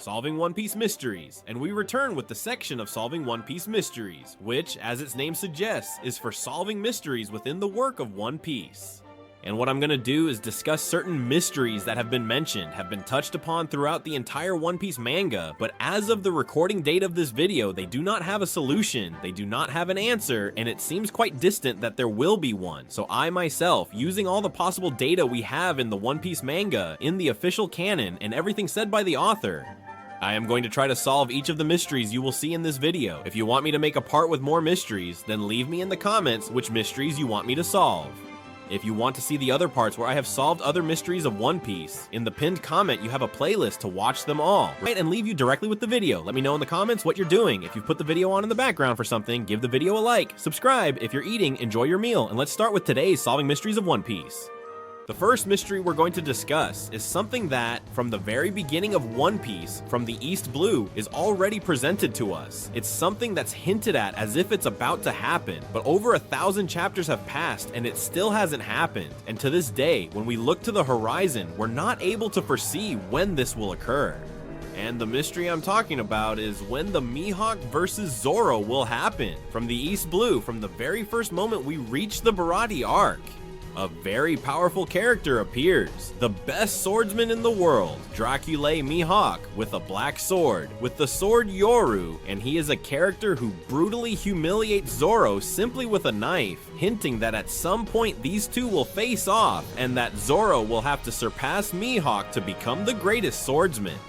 Solving One Piece Mysteries, and we return with the section of Solving One Piece Mysteries, which, as its name suggests, is for solving mysteries within the work of One Piece. And what I'm gonna do is discuss certain mysteries that have been mentioned, have been touched upon throughout the entire One Piece manga, but as of the recording date of this video, they do not have a solution, they do not have an answer, and it seems quite distant that there will be one. So I myself, using all the possible data we have in the One Piece manga, in the official canon, and everything said by the author, I am going to try to solve each of the mysteries you will see in this video. If you want me to make a part with more mysteries, then leave me in the comments which mysteries you want me to solve. If you want to see the other parts where I have solved other mysteries of One Piece, in the pinned comment you have a playlist to watch them all, right, and leave you directly with the video. Let me know in the comments what you're doing. If you've put the video on in the background for something, give the video a like, subscribe. If you're eating, enjoy your meal, and let's start with today's Solving Mysteries of One Piece. The first mystery we're going to discuss is something that, from the very beginning of One Piece, from the East Blue, is already presented to us. It's something that's hinted at as if it's about to happen, but over 1,000 chapters have passed and it still hasn't happened. And to this day, when we look to the horizon, we're not able to foresee when this will occur. And the mystery I'm talking about is when the Mihawk versus Zoro will happen. From the East Blue, from the very first moment we reach the Baratie arc, a very powerful character appears, the best swordsman in the world, Draculae Mihawk, with a black sword, with the sword Yoru, and he is a character who brutally humiliates Zoro simply with a knife, hinting that at some point these two will face off, and that Zoro will have to surpass Mihawk to become the greatest swordsman.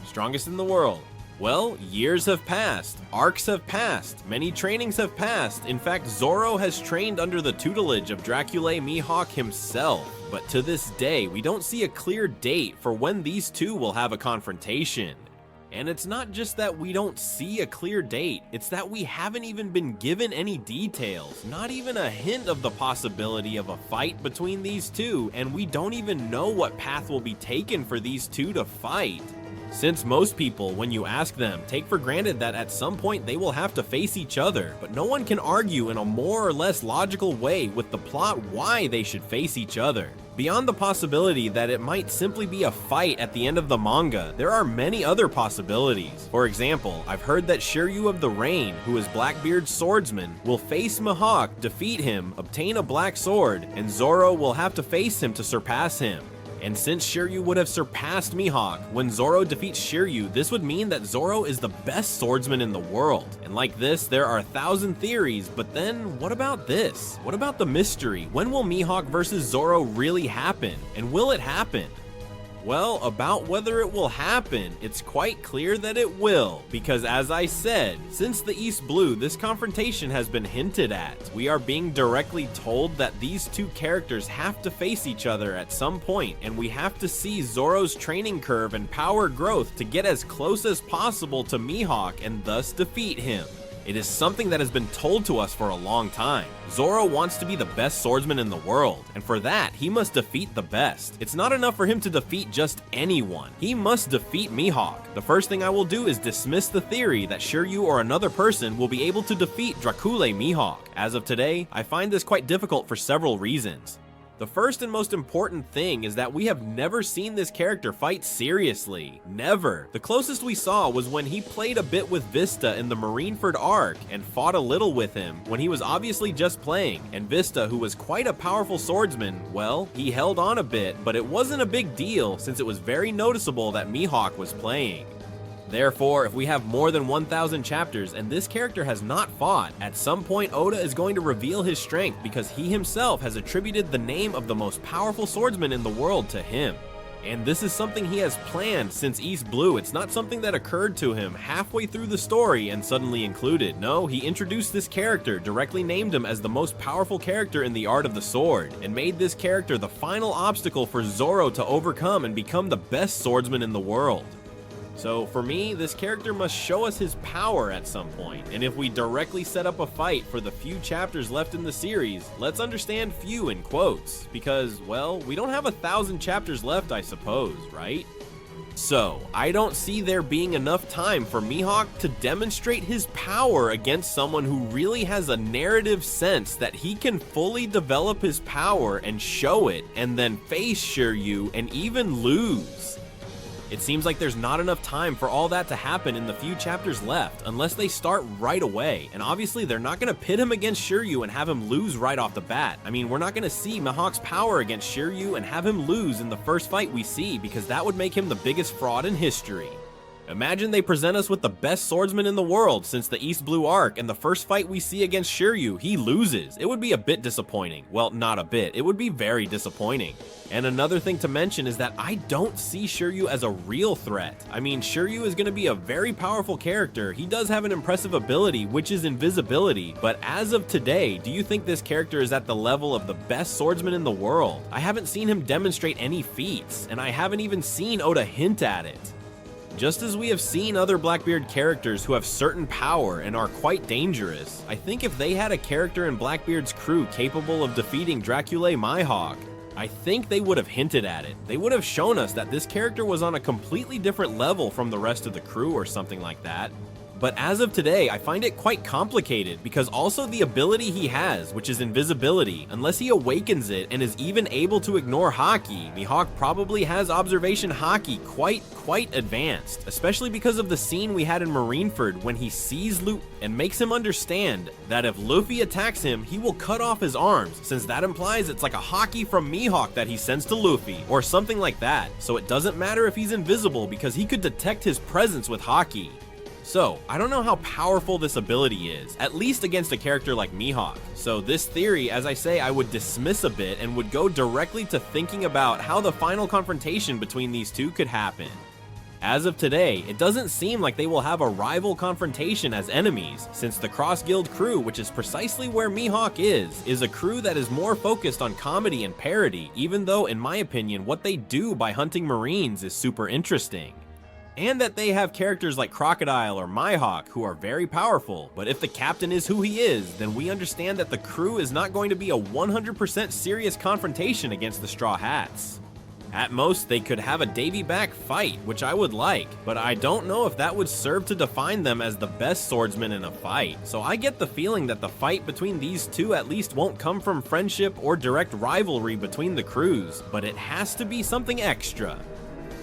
Strongest in the world. Well, years have passed, arcs have passed, many trainings have passed. In fact, Zoro has trained under the tutelage of Draculae Mihawk himself. But to this day, we don't see a clear date for when these two will have a confrontation. And it's not just that we don't see a clear date, it's that we haven't even been given any details, not even a hint of the possibility of a fight between these two, and we don't even know what path will be taken for these two to fight. Since most people, when you ask them, take for granted that at some point they will have to face each other, but no one can argue in a more or less logical way with the plot why they should face each other. Beyond the possibility that it might simply be a fight at the end of the manga, there are many other possibilities. For example, I've heard that Shiryu of the Rain, who is Blackbeard's swordsman, will face Mihawk, defeat him, obtain a black sword, and Zoro will have to face him to surpass him. And since Shiryu would have surpassed Mihawk, when Zoro defeats Shiryu, this would mean that Zoro is the best swordsman in the world. And like this, there are 1,000 theories, but then what about this? What about the mystery? When will Mihawk versus Zoro really happen? And will it happen? Well, about whether it will happen, it's quite clear that it will, because as I said, since the East Blue, this confrontation has been hinted at. We are being directly told that these two characters have to face each other at some point, and we have to see Zoro's training curve and power growth to get as close as possible to Mihawk and thus defeat him. It is something that has been told to us for a long time. Zoro wants to be the best swordsman in the world, and for that, he must defeat the best. It's not enough for him to defeat just anyone. He must defeat Mihawk. The first thing I will do is dismiss the theory that Shiryu or another person will be able to defeat Draculae Mihawk. As of today, I find this quite difficult for several reasons. The first and most important thing is that we have never seen this character fight seriously. Never. The closest we saw was when he played a bit with Vista in the Marineford arc and fought a little with him when he was obviously just playing. And Vista, who was quite a powerful swordsman, well, he held on a bit, but it wasn't a big deal since it was very noticeable that Mihawk was playing. Therefore, if we have more than 1,000 chapters and this character has not fought, at some point Oda is going to reveal his strength because he himself has attributed the name of the most powerful swordsman in the world to him. And this is something he has planned since East Blue. It's not something that occurred to him halfway through the story and suddenly included. No, he introduced this character, directly named him as the most powerful character in the art of the sword, and made this character the final obstacle for Zoro to overcome and become the best swordsman in the world. So for me, this character must show us his power at some point, and if we directly set up a fight for the few chapters left in the series, let's understand few in quotes, because, well, we don't have 1,000 chapters left, I suppose, right? So, I don't see there being enough time for Mihawk to demonstrate his power against someone who really has a narrative sense that he can fully develop his power and show it, and then face Shiryu and even lose. It seems like there's not enough time for all that to happen in the few chapters left, unless they start right away, and obviously they're not going to pit him against Shiryu and have him lose right off the bat. I mean, we're not going to see Mihawk's power against Shiryu and have him lose in the first fight we see, because that would make him the biggest fraud in history. Imagine they present us with the best swordsman in the world since the East Blue arc, and the first fight we see against Shiryu, he loses. It would be a bit disappointing. Well, not a bit. It would be very disappointing. And another thing to mention is that I don't see Shiryu as a real threat. I mean, Shiryu is going to be a very powerful character. He does have an impressive ability, which is invisibility, but as of today, do you think this character is at the level of the best swordsman in the world? I haven't seen him demonstrate any feats, and I haven't even seen Oda hint at it. Just as we have seen other Blackbeard characters who have certain power and are quite dangerous, I think if they had a character in Blackbeard's crew capable of defeating Draculae Mihawk, I think they would have hinted at it. They would have shown us that this character was on a completely different level from the rest of the crew or something like that. But as of today, I find it quite complicated because also the ability he has, which is invisibility, unless he awakens it and is even able to ignore Haki, Mihawk probably has observation Haki quite advanced, especially because of the scene we had in Marineford when he sees Luffy and makes him understand that if Luffy attacks him, he will cut off his arms, since that implies it's like a Haki from Mihawk that he sends to Luffy, or something like that. So it doesn't matter if he's invisible because he could detect his presence with Haki. So, I don't know how powerful this ability is, at least against a character like Mihawk. So this theory, as I say, I would dismiss a bit and would go directly to thinking about how the final confrontation between these two could happen. As of today, it doesn't seem like they will have a rival confrontation as enemies, since the Cross Guild crew, which is precisely where Mihawk is a crew that is more focused on comedy and parody, even though, in my opinion, what they do by hunting Marines is super interesting. And that they have characters like Crocodile or Mihawk who are very powerful, but if the captain is who he is, then we understand that the crew is not going to be a 100% serious confrontation against the Straw Hats. At most, they could have a Davy back fight, which I would like, but I don't know if that would serve to define them as the best swordsman in a fight. So I get the feeling that the fight between these two at least won't come from friendship or direct rivalry between the crews, but it has to be something extra.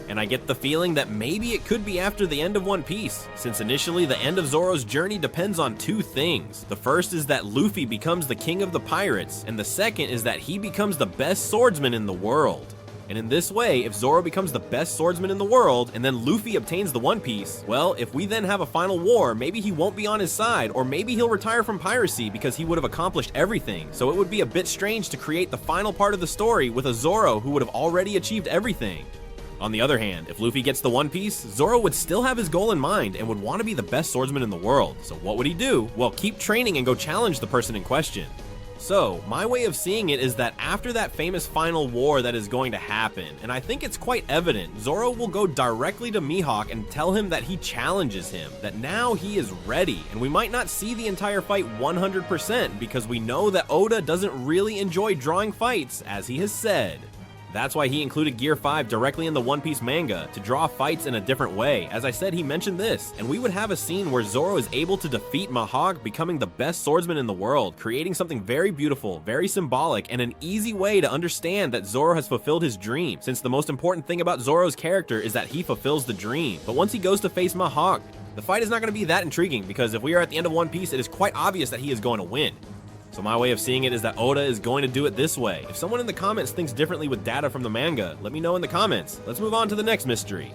And I get the feeling that maybe it could be after the end of One Piece, since initially the end of Zoro's journey depends on two things. The first is that Luffy becomes the king of the pirates, and the second is that he becomes the best swordsman in the world. And in this way, if Zoro becomes the best swordsman in the world, and then Luffy obtains the One Piece, well, if we then have a final war, maybe he won't be on his side, or maybe he'll retire from piracy because he would have accomplished everything. So it would be a bit strange to create the final part of the story with a Zoro who would have already achieved everything. On the other hand, if Luffy gets the One Piece, Zoro would still have his goal in mind and would want to be the best swordsman in the world. So what would he do? Well, keep training and go challenge the person in question. So, my way of seeing it is that after that famous final war that is going to happen, and I think it's quite evident, Zoro will go directly to Mihawk and tell him that he challenges him, that now he is ready, and we might not see the entire fight 100% because we know that Oda doesn't really enjoy drawing fights, as he has said. That's why he included Gear 5 directly in the One Piece manga, to draw fights in a different way. As I said, he mentioned this, and we would have a scene where Zoro is able to defeat Mihawk, becoming the best swordsman in the world, creating something very beautiful, very symbolic, and an easy way to understand that Zoro has fulfilled his dream, since the most important thing about Zoro's character is that he fulfills the dream. But once he goes to face Mihawk, the fight is not going to be that intriguing, because if we are at the end of One Piece, it is quite obvious that he is going to win. So my way of seeing it is that Oda is going to do it this way. If someone in the comments thinks differently with data from the manga, let me know in the comments. Let's move on to the next mystery.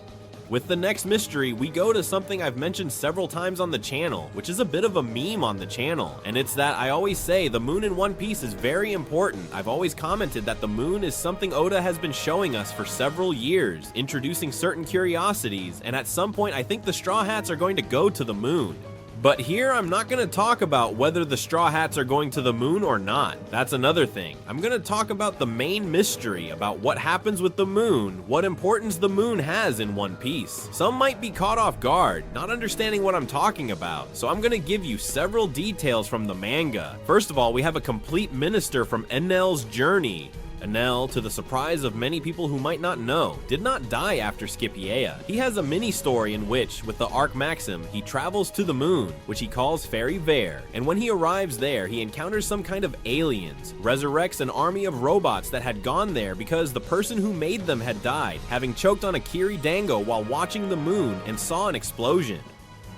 With the next mystery, we go to something I've mentioned several times on the channel, which is a bit of a meme on the channel, and it's that I always say the moon in One Piece is very important. I've always commented that the moon is something Oda has been showing us for several years, introducing certain curiosities, and at some point I think the Straw Hats are going to go to the moon. But here, I'm not going to talk about whether the Straw Hats are going to the moon or not. That's another thing. I'm going to talk about the main mystery about what happens with the moon, what importance the moon has in One Piece. Some might be caught off guard, not understanding what I'm talking about, so I'm going to give you several details from the manga. First of all, we have a complete minister from Enel's journey. Enel, to the surprise of many people who might not know, did not die after Scipio. He has a mini-story in which, with the Arc Maxim, he travels to the moon, which he calls Fairy Vare, and when he arrives there, he encounters some kind of aliens, resurrects an army of robots that had gone there because the person who made them had died, having choked on a Kiri Dango while watching the moon and saw an explosion.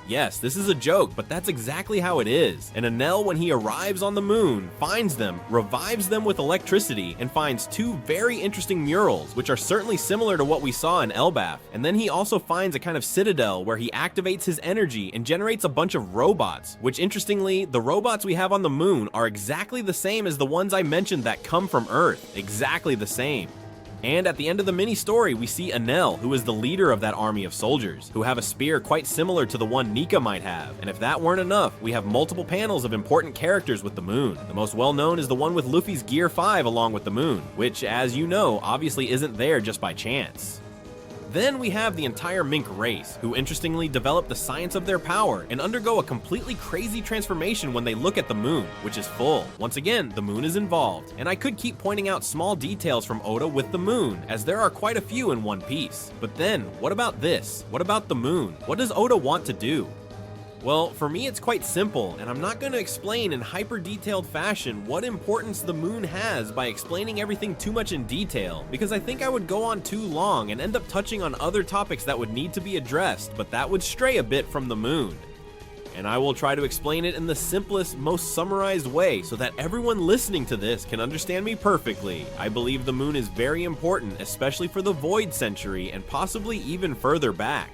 Yes, this is a joke, but that's exactly how it is. And Enel, when he arrives on the moon, finds them, revives them with electricity, and finds two very interesting murals, which are certainly similar to what we saw in Elbaf. And then he also finds a kind of citadel where he activates his energy and generates a bunch of robots, which interestingly, the robots we have on the moon are exactly the same as the ones I mentioned that come from Earth. Exactly the same. And at the end of the mini-story, we see Enel, who is the leader of that army of soldiers, who have a spear quite similar to the one Nika might have. And if that weren't enough, we have multiple panels of important characters with the moon. The most well-known is the one with Luffy's Gear 5 along with the moon, which, as you know, obviously isn't there just by chance. Then we have the entire Mink race, who interestingly develop the science of their power and undergo a completely crazy transformation when they look at the moon, which is full. Once again, the moon is involved, and I could keep pointing out small details from Oda with the moon, as there are quite a few in One Piece. But then, what about this? What about the moon? What does Oda want to do? Well, for me it's quite simple, and I'm not going to explain in hyper-detailed fashion what importance the moon has by explaining everything too much in detail, because I think I would go on too long and end up touching on other topics that would need to be addressed, but that would stray a bit from the moon. And I will try to explain it in the simplest, most summarized way so that everyone listening to this can understand me perfectly. I believe the moon is very important, especially for the Void Century and possibly even further back.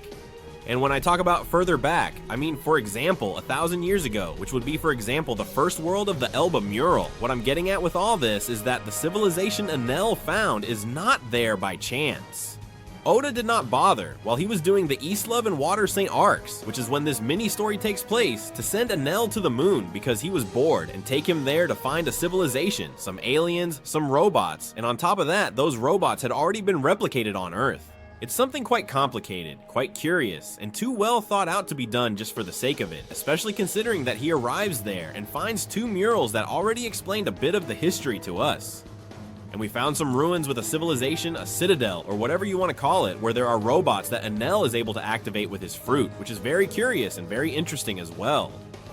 And when I talk about further back, I mean, for example, 1,000 years ago, which would be, for example, the first world of the Elba mural. What I'm getting at with all this is that the civilization Enel found is not there by chance. Oda did not bother, while he was doing the Eastlove and Water St. Arcs, which is when this mini-story takes place, to send Enel to the moon because he was bored and take him there to find a civilization, some aliens, some robots, and on top of that, those robots had already been replicated on Earth. It's something quite complicated, quite curious, and too well thought out to be done just for the sake of it, especially considering that he arrives there and finds two murals that already explained a bit of the history to us. And we found some ruins with a civilization, a citadel, or whatever you want to call it, where there are robots that Enel is able to activate with his fruit, which is very curious and very interesting as well.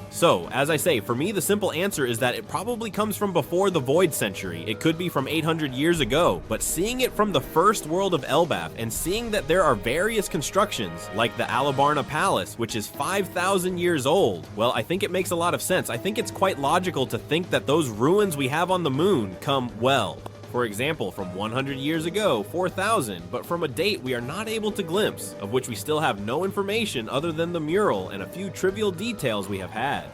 So, as I say, for me the simple answer is that it probably comes from before the Void Century. It could be from 800 years ago, but seeing it from the first world of Elbaf and seeing that there are various constructions, like the Alabarna Palace, which is 5,000 years old, well, I think it makes a lot of sense. I think it's quite logical to think that those ruins we have on the moon come, well, for example, from 100 years ago, 4,000, but from a date we are not able to glimpse, of which we still have no information other than the mural and a few trivial details we have had.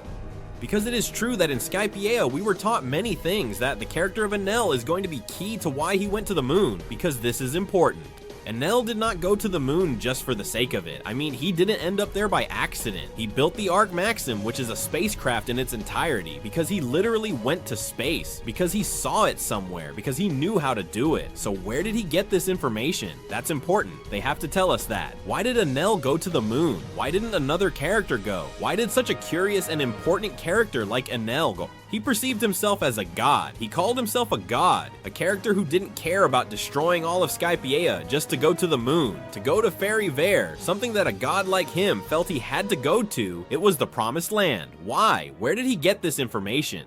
Because it is true that in Scipio we were taught many things, that the character of Enel is going to be key to why he went to the moon, because this is important. Enel did not go to the moon just for the sake of it. I mean, he didn't end up there by accident. He built the Arc Maxim, which is a spacecraft in its entirety, because he literally went to space, because he saw it somewhere, because he knew how to do it. So where did he get this information? That's important. They have to tell us that. Why did Enel go to the moon? Why didn't another character go? Why did such a curious and important character like Enel go? He perceived himself as a god. He called himself a god, a character who didn't care about destroying all of Scipio just to go to the moon, to go to Fairy Vare, something that a god like him felt he had to go to. It was the Promised Land. Why? Where did he get this information?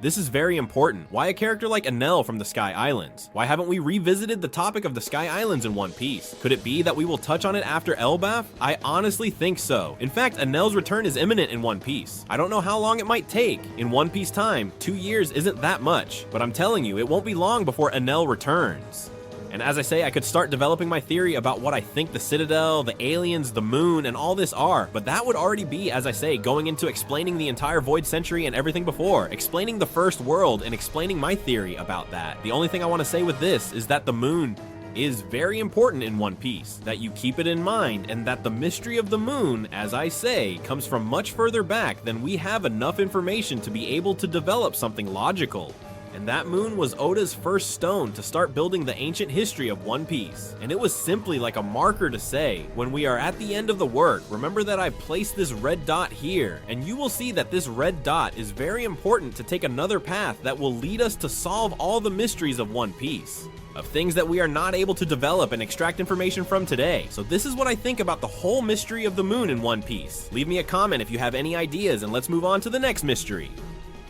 This is very important. Why a character like Enel from the Sky Islands? Why haven't we revisited the topic of the Sky Islands in One Piece? Could it be that we will touch on it after Elbaf? I honestly think so. In fact, Enel's return is imminent in One Piece. I don't know how long it might take. In One Piece time, 2 years isn't that much, but I'm telling you, it won't be long before Enel returns. And as I say, I could start developing my theory about what I think the Citadel, the aliens, the moon, and all this are, but that would already be, as I say, going into explaining the entire Void Century and everything before, explaining the first world and explaining my theory about that. The only thing I want to say with this is that the moon is very important in One Piece, that you keep it in mind, and that the mystery of the moon, as I say, comes from much further back than we have enough information to be able to develop something logical. And that moon was Oda's first stone to start building the ancient history of One Piece. And it was simply like a marker to say, when we are at the end of the work, remember that I placed this red dot here, and you will see that this red dot is very important to take another path that will lead us to solve all the mysteries of One Piece, of things that we are not able to develop and extract information from today. So this is what I think about the whole mystery of the moon in One Piece. Leave me a comment if you have any ideas, and let's move on to the next mystery.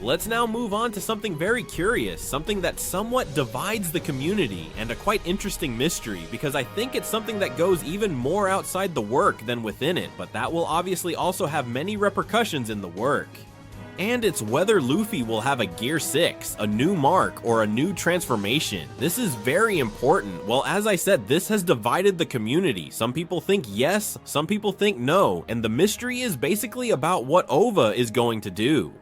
Let's now move on to something very curious, something that somewhat divides the community, and a quite interesting mystery, because I think it's something that goes even more outside the work than within it, but that will obviously also have many repercussions in the work. And it's whether Luffy will have a Gear 6, a new mark, or a new transformation. This is very important. Well, as I said, this has divided the community. Some people think yes, some people think no, and the mystery is basically about what Ova is going to do.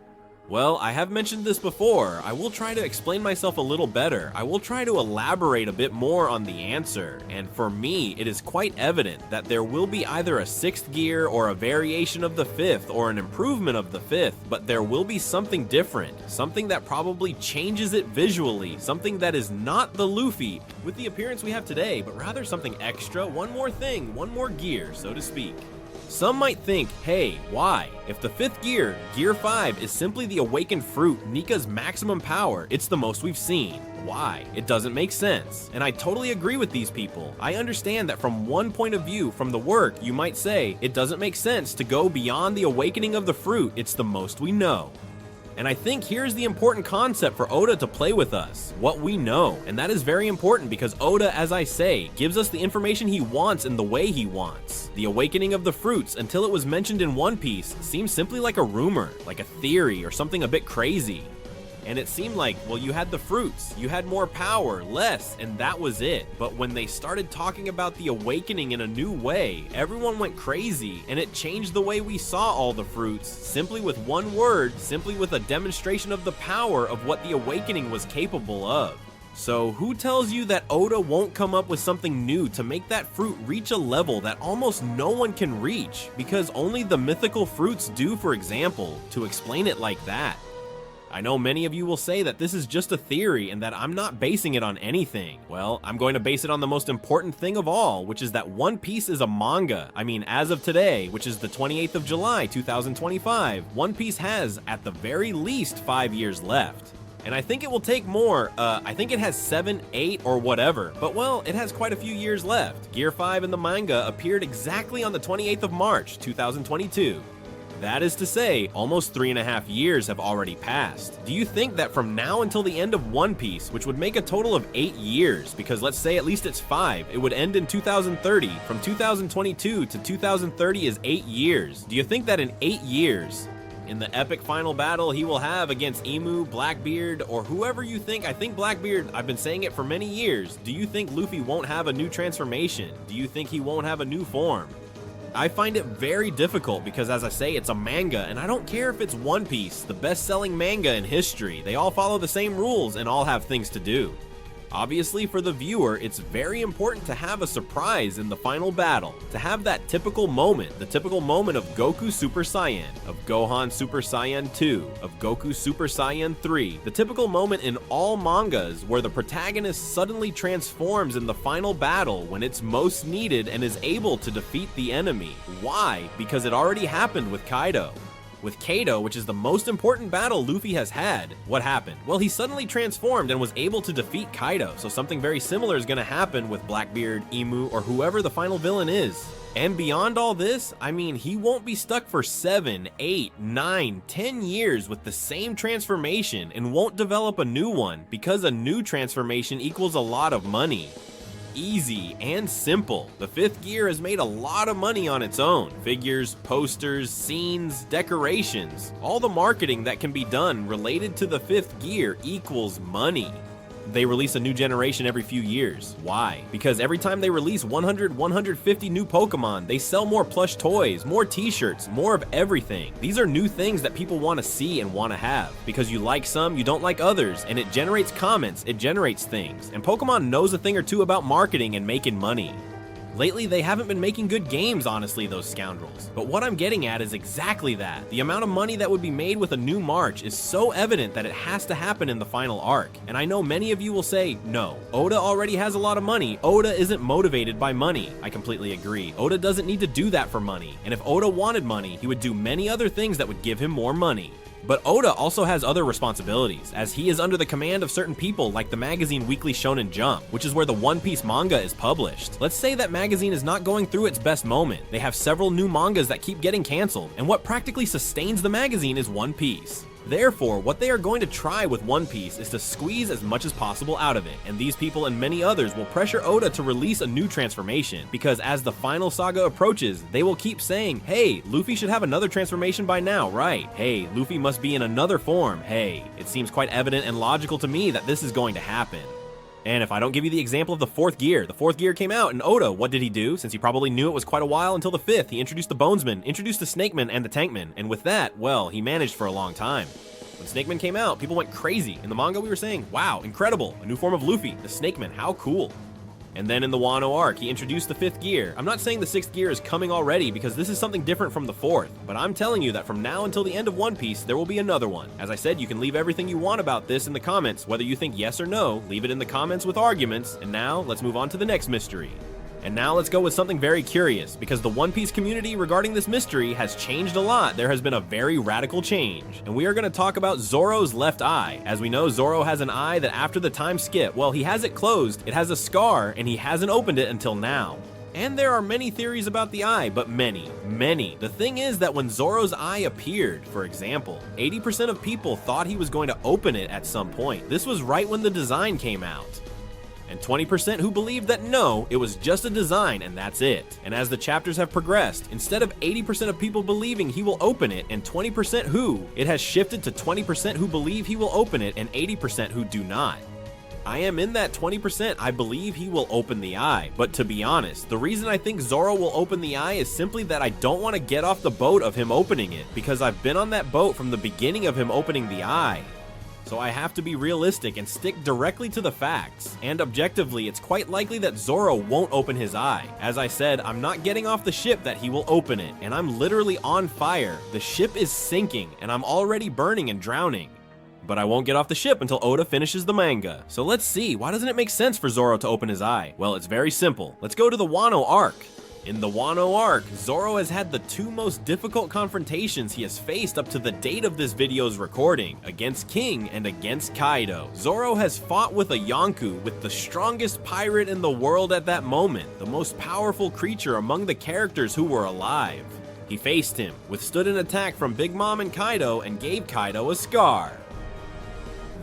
Well, I have mentioned this before. I will try to explain myself a little better. I will try to elaborate a bit more on the answer, and for me, it is quite evident that there will be either a 6th gear or a variation of the 5th or an improvement of the 5th, but there will be something different, something that probably changes it visually, something that is not the Luffy with the appearance we have today, but rather something extra, one more thing, one more gear, so to speak. Some might think, hey, why? If the 5th gear, Gear 5, is simply the awakened fruit, Nika's maximum power, it's the most we've seen. Why? It doesn't make sense. And I totally agree with these people. I understand that from one point of view, from the work, you might say, it doesn't make sense to go beyond the awakening of the fruit, it's the most we know. And I think here's the important concept for Oda to play with us, what we know. And that is very important because Oda, as I say, gives us the information he wants in the way he wants. The awakening of the fruits, until it was mentioned in One Piece, seems simply like a rumor, like a theory, or something a bit crazy. And it seemed like, well, you had the fruits, you had more power, less, and that was it. But when they started talking about the awakening in a new way, everyone went crazy, and it changed the way we saw all the fruits, simply with one word, simply with a demonstration of the power of what the awakening was capable of. So who tells you that Oda won't come up with something new to make that fruit reach a level that almost no one can reach, because only the mythical fruits do, for example, to explain it like that. I know many of you will say that this is just a theory and that I'm not basing it on anything. Well, I'm going to base it on the most important thing of all, which is that One Piece is a manga. I mean, as of today, which is the 28th of July, 2025, One Piece has, at the very least, 5 years left. And I think it will take more. I think it has 7, 8, or whatever, but well, it has quite a few years left. Gear 5 in the manga appeared exactly on the 28th of March, 2022. That is to say, almost 3.5 years have already passed. Do you think that from now until the end of One Piece, which would make a total of 8 years, because let's say at least it's 5, it would end in 2030, from 2022 to 2030 is 8 years. Do you think that in 8 years, in the epic final battle he will have against Emu, Blackbeard, or whoever you think, I think Blackbeard, I've been saying it for many years, do you think Luffy won't have a new transformation? Do you think he won't have a new form? I find it very difficult because, as I say, it's a manga, and I don't care if it's One Piece, the best-selling manga in history. They all follow the same rules and all have things to do. Obviously, for the viewer, it's very important to have a surprise in the final battle, to have that typical moment, the typical moment of Goku Super Saiyan, of Gohan Super Saiyan 2, of Goku Super Saiyan 3, the typical moment in all mangas where the protagonist suddenly transforms in the final battle when it's most needed and is able to defeat the enemy. Why? Because it already happened with Kaido. With Kaido, which is the most important battle Luffy has had, what happened? Well, he suddenly transformed and was able to defeat Kaido, so something very similar is going to happen with Blackbeard, Emu, or whoever the final villain is. And beyond all this, I mean, he won't be stuck for 7, 8, 9, 10 years with the same transformation and won't develop a new one, because a new transformation equals a lot of money. Easy and simple. The 5th gear has made a lot of money on its own. Figures, posters, scenes, decorations. All the marketing that can be done related to the 5th gear equals money. They release a new generation every few years. Why? Because every time they release 100, 150 new Pokemon, they sell more plush toys, more t-shirts, more of everything. These are new things that people want to see and want to have. Because you like some, you don't like others, and it generates comments, it generates things. And Pokemon knows a thing or two about marketing and making money. Lately, they haven't been making good games, honestly, those scoundrels. But what I'm getting at is exactly that. The amount of money that would be made with a new march is so evident that it has to happen in the final arc. And I know many of you will say, no, Oda already has a lot of money. Oda isn't motivated by money. I completely agree. Oda doesn't need to do that for money. And if Oda wanted money, he would do many other things that would give him more money. But Oda also has other responsibilities, as he is under the command of certain people like the magazine Weekly Shonen Jump, which is where the One Piece manga is published. Let's say that magazine is not going through its best moment. They have several new mangas that keep getting canceled, and what practically sustains the magazine is One Piece. Therefore, what they are going to try with One Piece is to squeeze as much as possible out of it, and these people and many others will pressure Oda to release a new transformation, because as the final saga approaches, they will keep saying, hey, Luffy should have another transformation by now, right? Hey, Luffy must be in another form, hey. It seems quite evident and logical to me that this is going to happen. And if I don't give you the example of the fourth gear came out, and Oda, what did he do? Since he probably knew it was quite a while until the fifth, he introduced the Bonesman, introduced the Snakeman and the Tankman, and with that, well, he managed for a long time. When Snakeman came out, people went crazy. In the manga, we were saying, wow, incredible, a new form of Luffy, the Snakeman, how cool. And then in the Wano arc, he introduced the fifth gear. I'm not saying the sixth gear is coming already because this is something different from the fourth, but I'm telling you that from now until the end of One Piece, there will be another one. As I said, you can leave everything you want about this in the comments, whether you think yes or no, leave it in the comments with arguments, and now let's move on to the next mystery. And now let's go with something very curious, because the One Piece community regarding this mystery has changed a lot. There has been a very radical change. And we are going to talk about Zoro's left eye. As we know, Zoro has an eye that after the time skip, well, he has it closed, it has a scar, and he hasn't opened it until now. And there are many theories about the eye, but many. The thing is that when Zoro's eye appeared, for example, 80% of people thought he was going to open it at some point. This was right when the design came out. And 20% who believed that no, it was just a design and that's it. And as the chapters have progressed, instead of 80% of people believing he will open it and 20% who, it has shifted to 20% who believe he will open it and 80% who do not. I am in that 20%, I believe he will open the eye, but to be honest, the reason I think Zoro will open the eye is simply that I don't want to get off the boat of him opening it, because I've been on that boat from the beginning of him opening the eye. So I have to be realistic and stick directly to the facts. And objectively, it's quite likely that Zoro won't open his eye. As I said, I'm not getting off the ship that he will open it, and I'm literally on fire. The ship is sinking, and I'm already burning and drowning. But I won't get off the ship until Oda finishes the manga. So let's see, why doesn't it make sense for Zoro to open his eye? Well, it's very simple. Let's go to the Wano arc. In the Wano arc, Zoro has had the two most difficult confrontations he has faced up to the date of this video's recording, against King and against Kaido. Zoro has fought with a Yonko, with the strongest pirate in the world at that moment, the most powerful creature among the characters who were alive. He faced him, withstood an attack from Big Mom and Kaido, and gave Kaido a scar.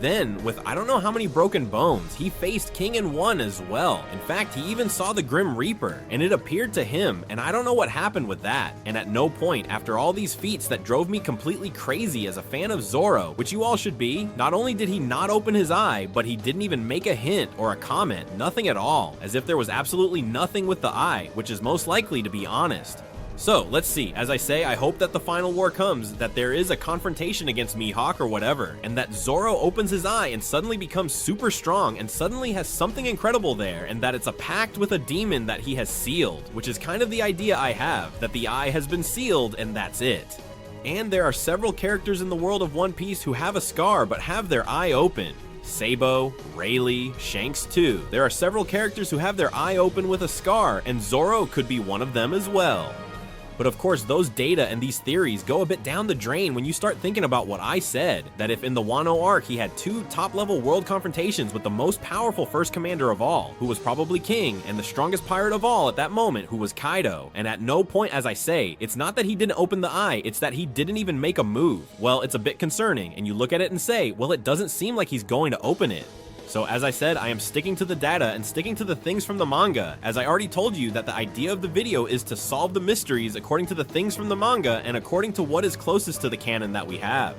Then, with I don't know how many broken bones, he faced King and won as well. In fact, he even saw the Grim Reaper, and it appeared to him, and I don't know what happened with that. And at no point, after all these feats that drove me completely crazy as a fan of Zoro, which you all should be, not only did he not open his eye, but he didn't even make a hint or a comment, nothing at all, as if there was absolutely nothing with the eye, which is most likely to be honest. So, let's see. As I say, I hope that the final war comes, that there is a confrontation against Mihawk or whatever, and that Zoro opens his eye and suddenly becomes super strong and suddenly has something incredible there, and that it's a pact with a demon that he has sealed, which is kind of the idea I have, that the eye has been sealed and that's it. And there are several characters in the world of One Piece who have a scar but have their eye open. Sabo, Rayleigh, Shanks too. There are several characters who have their eye open with a scar, and Zoro could be one of them as well. But of course, those data and these theories go a bit down the drain when you start thinking about what I said, that if in the Wano arc he had two top-level world confrontations with the most powerful first commander of all, who was probably King, and the strongest pirate of all at that moment, who was Kaido, and at no point, as I say, it's not that he didn't open the eye, it's that he didn't even make a move. Well, it's a bit concerning, and you look at it and say, well, it doesn't seem like he's going to open it. So as I said, I am sticking to the data and sticking to the things from the manga, as I already told you that the idea of the video is to solve the mysteries according to the things from the manga and according to what is closest to the canon that we have.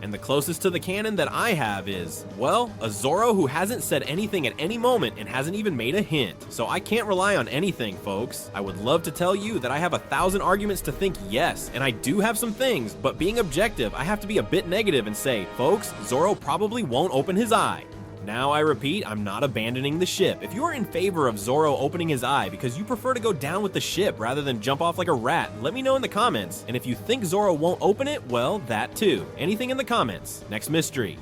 And the closest to the canon that I have is, well, a Zoro who hasn't said anything at any moment and hasn't even made a hint. So I can't rely on anything, folks. I would love to tell you that I have 1,000 arguments to think yes, and I do have some things, but being objective, I have to be a bit negative and say, folks, Zoro probably won't open his eye. Now I repeat, I'm not abandoning the ship. If you are in favor of Zoro opening his eye because you prefer to go down with the ship rather than jump off like a rat, let me know in the comments. And if you think Zoro won't open it, well, that too. Anything in the comments. Next mystery.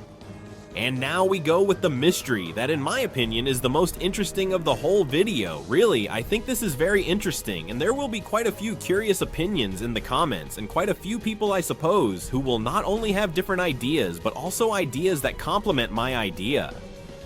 And now we go with the mystery that, in my opinion, is the most interesting of the whole video. Really, I think this is very interesting, and there will be quite a few curious opinions in the comments, and quite a few people, I suppose, who will not only have different ideas, but also ideas that complement my idea.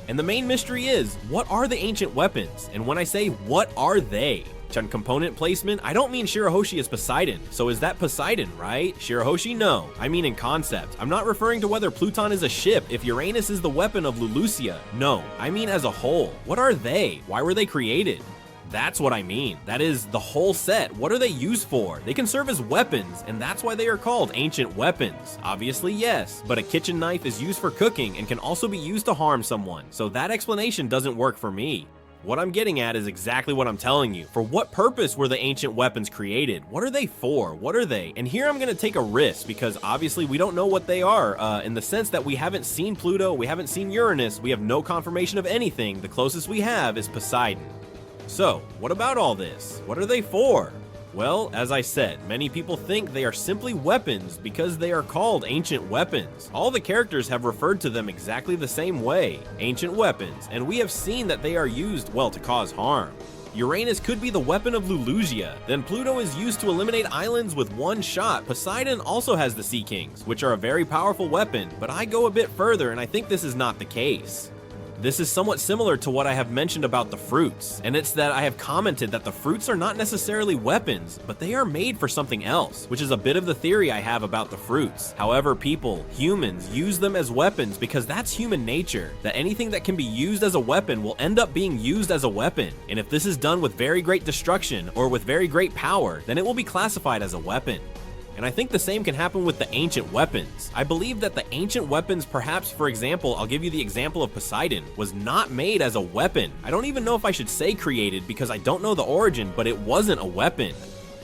And the main mystery is, what are the ancient weapons? And when I say, what are they? On component placement, I don't mean Shirahoshi is Poseidon. So is that Poseidon, right? Shirahoshi, no. I mean in concept. I'm not referring to whether Pluton is a ship, if Uranus is the weapon of Lulusia. No, I mean as a whole. What are they? Why were they created? That's what I mean. That is the whole set. What are they used for? They can serve as weapons, and that's why they are called ancient weapons. Obviously, yes, but a kitchen knife is used for cooking and can also be used to harm someone. So that explanation doesn't work for me. What I'm getting at is exactly what I'm telling you. For what purpose were the ancient weapons created? What are they for? What are they? And here I'm going to take a risk because obviously we don't know what they are in the sense that we haven't seen Pluto, we haven't seen Uranus, we have no confirmation of anything. The closest we have is Poseidon. So, what about all this? What are they for? Well, as I said, many people think they are simply weapons because they are called ancient weapons. All the characters have referred to them exactly the same way, ancient weapons, and we have seen that they are used, well, to cause harm. Uranus could be the weapon of Lulusia, then Pluto is used to eliminate islands with one shot. Poseidon also has the Sea Kings, which are a very powerful weapon, but I go a bit further and I think this is not the case. This is somewhat similar to what I have mentioned about the fruits, and it's that I have commented that the fruits are not necessarily weapons, but they are made for something else, which is a bit of the theory I have about the fruits. However, humans, use them as weapons because that's human nature, that anything that can be used as a weapon will end up being used as a weapon, and if this is done with very great destruction or with very great power, then it will be classified as a weapon. And I think the same can happen with the ancient weapons. I believe that the ancient weapons, perhaps, for example, I'll give you the example of Poseidon, was not made as a weapon. I don't even know if I should say created because I don't know the origin, but it wasn't a weapon.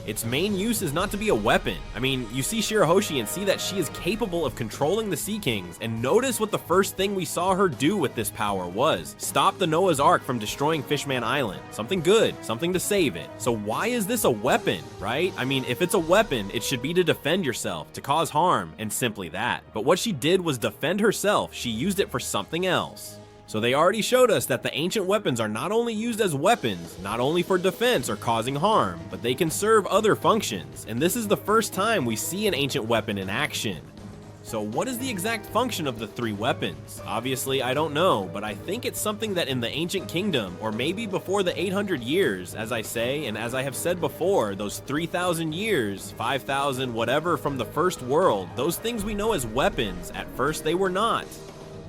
Its main use is not to be a weapon. I mean, you see Shirahoshi and see that she is capable of controlling the Sea Kings, and notice what the first thing we saw her do with this power was. Stop the Noah's Ark from destroying Fishman Island. Something good, something to save it. So why is this a weapon, right? I mean, if it's a weapon, it should be to defend yourself, to cause harm, and simply that. But what she did was defend herself. She used it for something else. So they already showed us that the ancient weapons are not only used as weapons, not only for defense or causing harm, but they can serve other functions, and this is the first time we see an ancient weapon in action. So what is the exact function of the three weapons? Obviously, I don't know, but I think it's something that in the ancient kingdom, or maybe before the 800 years, as I say, and as I have said before, those 3,000 years, 5,000, whatever from the first world, those things we know as weapons, at first they were not.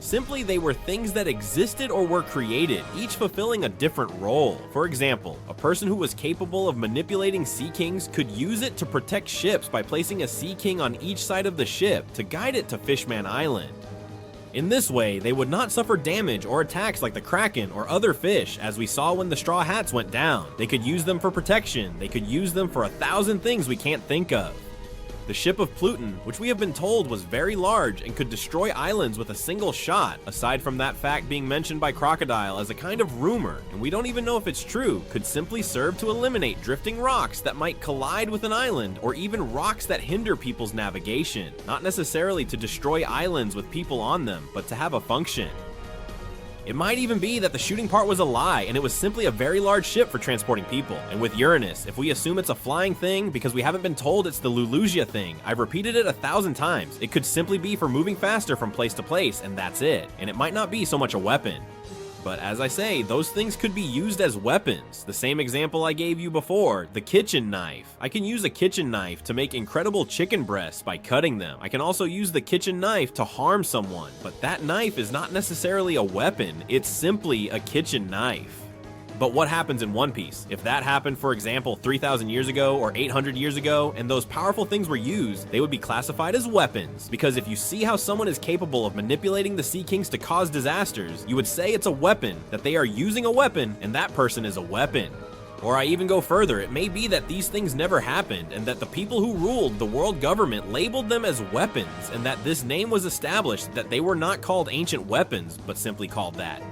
Simply, they were things that existed or were created, each fulfilling a different role. For example, a person who was capable of manipulating Sea Kings could use it to protect ships by placing a Sea King on each side of the ship to guide it to Fishman Island. In this way, they would not suffer damage or attacks like the Kraken or other fish, as we saw when the Straw Hats went down. They could use them for protection, they could use them for 1,000 things we can't think of. The ship of Pluton, which we have been told was very large and could destroy islands with a single shot, aside from that fact being mentioned by Crocodile as a kind of rumor, and we don't even know if it's true, could simply serve to eliminate drifting rocks that might collide with an island, or even rocks that hinder people's navigation, not necessarily to destroy islands with people on them, but to have a function. It might even be that the shooting part was a lie and it was simply a very large ship for transporting people. And with Uranus, if we assume it's a flying thing because we haven't been told it's the Lulusia thing, I've repeated it 1,000 times. It could simply be for moving faster from place to place, and that's it. And it might not be so much a weapon. But as I say, those things could be used as weapons. The same example I gave you before, the kitchen knife. I can use a kitchen knife to make incredible chicken breasts by cutting them. I can also use the kitchen knife to harm someone, but that knife is not necessarily a weapon, it's simply a kitchen knife. But what happens in One Piece? If that happened, for example, 3,000 years ago or 800 years ago, and those powerful things were used, they would be classified as weapons. Because if you see how someone is capable of manipulating the Sea Kings to cause disasters, you would say it's a weapon, that they are using a weapon, and that person is a weapon. Or I even go further, it may be that these things never happened, and that the people who ruled the world government labeled them as weapons, and that this name was established that they were not called ancient weapons, but simply called that.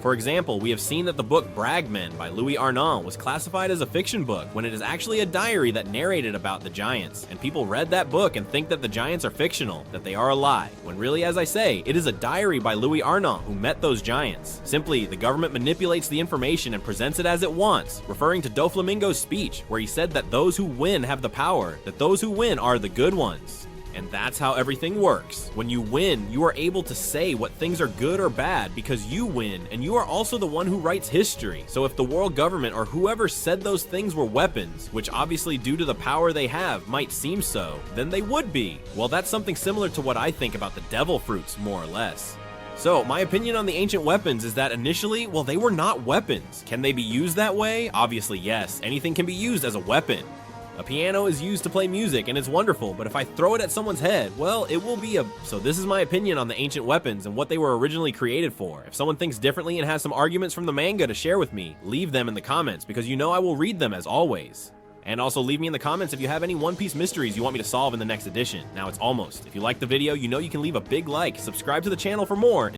For example, we have seen that the book Bragmen by Louis Arnault was classified as a fiction book when it is actually a diary that narrated about the giants, and people read that book and think that the giants are fictional, that they are a lie, when really, as I say, it is a diary by Louis Arnault who met those giants. Simply, the government manipulates the information and presents it as it wants, referring to Doflamingo's speech, where he said that those who win have the power, that those who win are the good ones. And that's how everything works. When you win, you are able to say what things are good or bad because you win, and you are also the one who writes history. So if the world government or whoever said those things were weapons, which obviously due to the power they have might seem so, then they would be. Well, that's something similar to what I think about the devil fruits, more or less. So, my opinion on the ancient weapons is that initially, well, they were not weapons. Can they be used that way? Obviously, yes. Anything can be used as a weapon. A piano is used to play music and it's wonderful, but if I throw it at someone's head, well, it will be a... So this is my opinion on the ancient weapons and what they were originally created for. If someone thinks differently and has some arguments from the manga to share with me, leave them in the comments because you know I will read them as always. And also leave me in the comments if you have any One Piece mysteries you want me to solve in the next edition. Now it's almost. If you liked the video, you know you can leave a big like, subscribe to the channel for more,